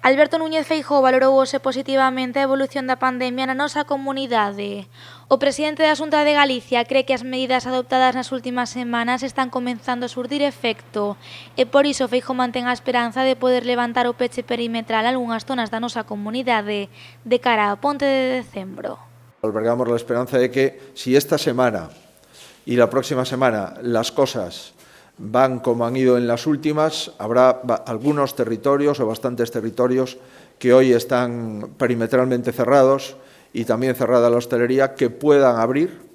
Alberto Núñez Feijóo valorou hoxe positivamente a evolución da pandemia na nosa comunidade. O presidente da Xunta de Galicia cre que as medidas adoptadas nas últimas semanas están comenzando a surtir efecto e por iso Feijóo mantén a esperanza de poder levantar o peche perimetral a algunhas zonas da nosa comunidade de cara á ponte de decembro. Albergamos la esperanza de que si esta semana y la próxima semana las cosas van como han ido en las últimas, habrá algunos territorios o bastantes territorios que hoy están perimetralmente cerrados y también cerrada la hostelería, que puedan abrir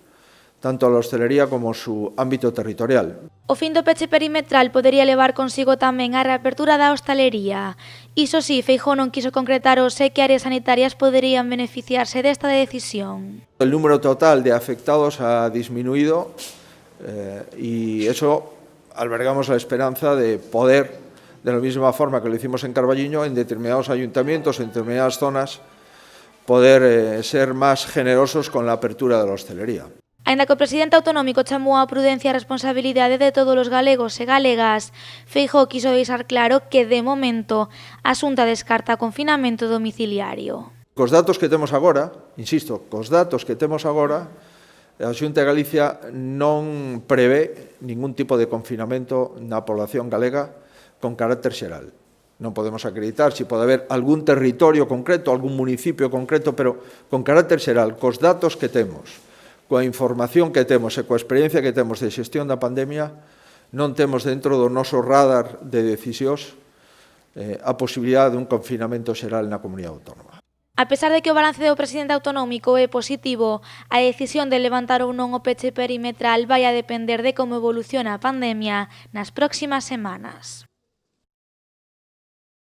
tanto la hostelería como su ámbito territorial. O fin do peche perimetral podería levar consigo tamén a reapertura da hostalería. Iso sí, Feijóo non quiso concretar hoxe que áreas sanitarias poderían beneficiarse desta decisión. El número total de afectados ha disminuido y eso albergamos la esperanza de poder, de la misma forma que lo hicimos en Carballiño, en determinados ayuntamientos, en determinadas zonas, poder ser más generosos con la apertura de la hostelería. Aínda que o presidente autonómico chamou a prudencia e a responsabilidade de todos os galegos e galegas, Feijóo quiso deixar claro que, de momento, a Xunta descarta confinamento domiciliario. Cos datos que temos agora, insisto, cos datos que temos agora, a Xunta de Galicia non prevé ningún tipo de confinamento na población galega con carácter xeral. Non podemos acreditar se pode haber algún territorio concreto, algún municipio concreto, pero con carácter xeral, cos datos que temos, coa información que temos e coa experiencia que temos de xestión da pandemia, non temos dentro do noso radar de decisións a posibilidade dun confinamento xeral na comunidade autónoma. A pesar de que o balance do presidente autonómico é positivo, a decisión de levantar ou non o peche perimetral vai a depender de como evoluciona a pandemia nas próximas semanas.